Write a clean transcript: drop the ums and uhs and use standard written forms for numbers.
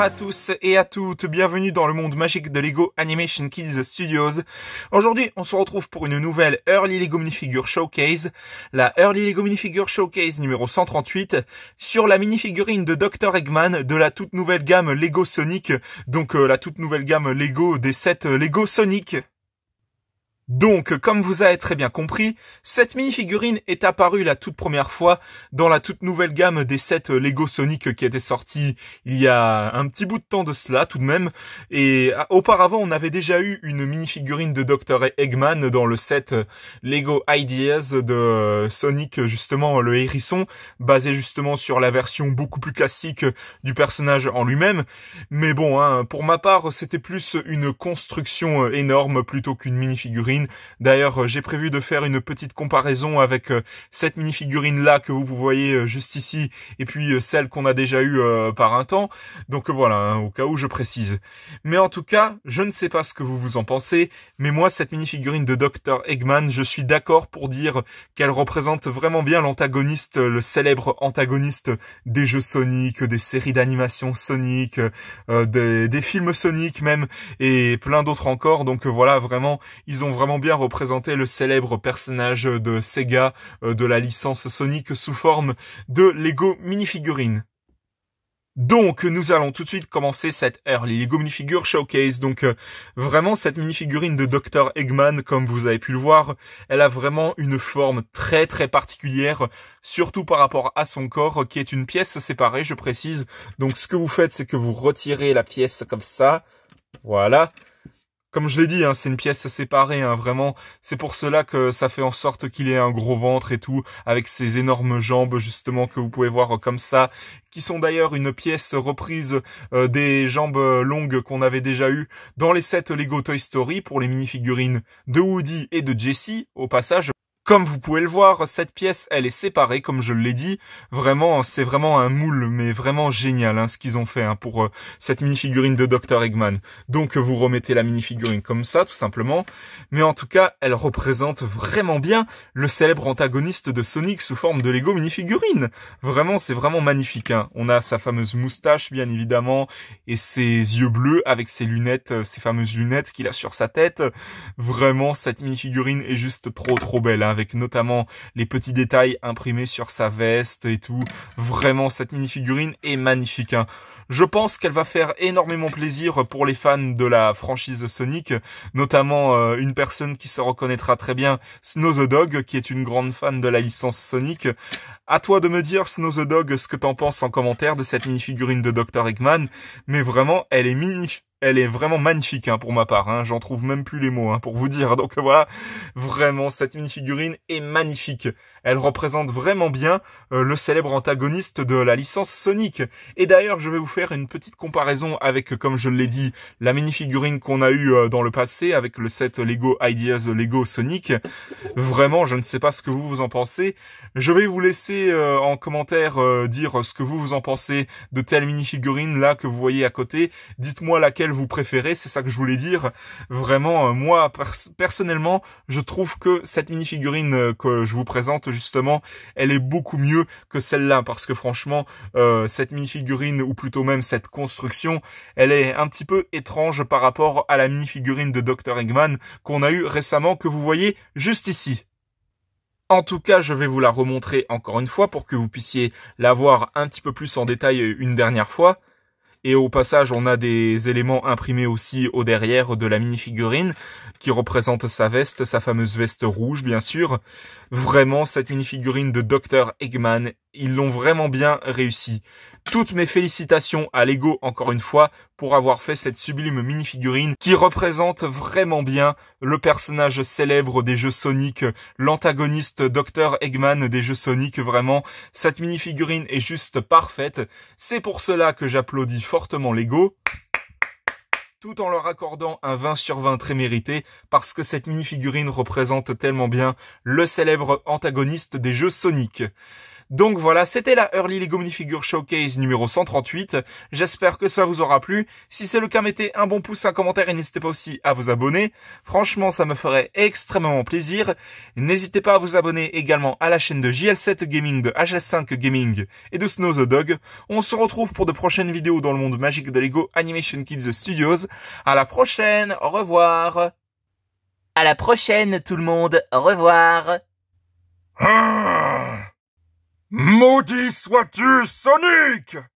à tous et à toutes, bienvenue dans le monde magique de Lego Animation Kids Studios. Aujourd'hui, on se retrouve pour une nouvelle Early Lego Minifigure Showcase, la Early Lego Minifigure Showcase numéro 138, sur la minifigurine de Dr. Eggman de la toute nouvelle gamme Lego Sonic, donc la toute nouvelle gamme Lego des 7 Lego Sonic. Donc, comme vous avez très bien compris, cette mini-figurine est apparue la toute première fois dans la toute nouvelle gamme des 7 Lego Sonic qui était sortie il y a un petit bout de temps de cela tout de même. Et auparavant, on avait déjà eu une mini-figurine de Dr. Eggman dans le set Lego Ideas de Sonic, justement le hérisson, basé justement sur la version beaucoup plus classique du personnage en lui-même. Mais bon, pour ma part, c'était plus une construction énorme plutôt qu'une mini-figurine. D'ailleurs, j'ai prévu de faire une petite comparaison avec cette mini-figurine-là que vous voyez juste ici, et puis celle qu'on a déjà eue par un temps. Donc voilà, au cas où je précise. Mais en tout cas, je ne sais pas ce que vous vous en pensez, mais moi, cette mini-figurine de Dr. Eggman, je suis d'accord pour dire qu'elle représente vraiment bien l'antagoniste, le célèbre antagoniste des jeux Sonic, des séries d'animation Sonic, des films Sonic même, et plein d'autres encore. Donc voilà, vraiment, ils ont vraiment bien représenté le célèbre personnage de Sega de la licence Sonic sous forme de Lego minifigurine. Donc, nous allons tout de suite commencer cette Early Lego Minifigure Showcase. Donc, vraiment, cette minifigurine de Dr. Eggman, comme vous avez pu le voir, elle a vraiment une forme très très particulière, surtout par rapport à son corps, qui est une pièce séparée, je précise. Donc, ce que vous faites, c'est que vous retirez la pièce comme ça. Voilà. Comme je l'ai dit, c'est une pièce séparée, vraiment. C'est pour cela que ça fait en sorte qu'il ait un gros ventre et tout, avec ses énormes jambes, justement, que vous pouvez voir comme ça, qui sont d'ailleurs une pièce reprise des jambes longues qu'on avait déjà eues dans les sets Lego Toy Story pour les minifigurines de Woody et de Jessie, au passage. Comme vous pouvez le voir, cette pièce, elle est séparée, comme je l'ai dit. Vraiment, c'est vraiment un moule, mais vraiment génial, ce qu'ils ont fait pour cette mini-figurine de Dr. Eggman. Donc, vous remettez la mini-figurine comme ça, tout simplement. Mais en tout cas, elle représente vraiment bien le célèbre antagoniste de Sonic sous forme de Lego mini-figurine. Vraiment, c'est vraiment magnifique. On a sa fameuse moustache, bien évidemment, et ses yeux bleus avec ses lunettes, ces fameuses lunettes qu'il a sur sa tête. Vraiment, cette mini-figurine est juste trop belle, avec notamment les petits détails imprimés sur sa veste et tout. Vraiment, cette mini-figurine est magnifique. Je pense qu'elle va faire énormément plaisir pour les fans de la franchise Sonic, notamment une personne qui se reconnaîtra très bien, Snow the Dog, qui est une grande fan de la licence Sonic. À toi de me dire, Snow the Dog, ce que t'en penses en commentaire de cette mini-figurine de Dr. Eggman, mais vraiment, elle est vraiment magnifique pour ma part, j'en trouve même plus les mots pour vous dire. Donc voilà, vraiment cette mini-figurine est magnifique. Elle représente vraiment bien le célèbre antagoniste de la licence Sonic. Et d'ailleurs, je vais vous faire une petite comparaison avec, comme je l'ai dit, la mini-figurine qu'on a eue dans le passé avec le set Lego Ideas Lego Sonic. Vraiment, je ne sais pas ce que vous en pensez. Je vais vous laisser en commentaire dire ce que vous en pensez de telle mini-figurine là que vous voyez à côté. Dites-moi laquelle vous préférez, c'est ça que je voulais dire. Vraiment, moi, personnellement, je trouve que cette mini-figurine que je vous présente, justement, elle est beaucoup mieux que celle-là, parce que franchement, cette mini-figurine, ou plutôt même cette construction, elle est un petit peu étrange par rapport à la mini-figurine de Dr. Eggman qu'on a eue récemment, que vous voyez juste ici. En tout cas, je vais vous la remontrer encore une fois pour que vous puissiez la voir un petit peu plus en détail une dernière fois. Et au passage, on a des éléments imprimés aussi au derrière de la mini-figurine qui représente sa veste, sa fameuse veste rouge, bien sûr. Vraiment, cette mini-figurine de Dr. Eggman, ils l'ont vraiment bien réussi. Toutes mes félicitations à Lego, encore une fois, pour avoir fait cette sublime mini-figurine qui représente vraiment bien le personnage célèbre des jeux Sonic, l'antagoniste Dr. Eggman des jeux Sonic. Vraiment, cette mini-figurine est juste parfaite. C'est pour cela que j'applaudis fortement Lego, tout en leur accordant un 20 sur 20 très mérité, parce que cette mini-figurine représente tellement bien le célèbre antagoniste des jeux Sonic. Donc voilà, c'était la Early Lego Minifigure Showcase numéro 138. J'espère que ça vous aura plu. Si c'est le cas, mettez un bon pouce, un commentaire et n'hésitez pas aussi à vous abonner. Franchement, ça me ferait extrêmement plaisir. N'hésitez pas à vous abonner également à la chaîne de JL7 Gaming, de HL5 Gaming et de Snow the Dog. On se retrouve pour de prochaines vidéos dans le monde magique de Lego Animation Kids Studios. À la prochaine, au revoir. À la prochaine tout le monde, au revoir. Maudit sois-tu, Sonic!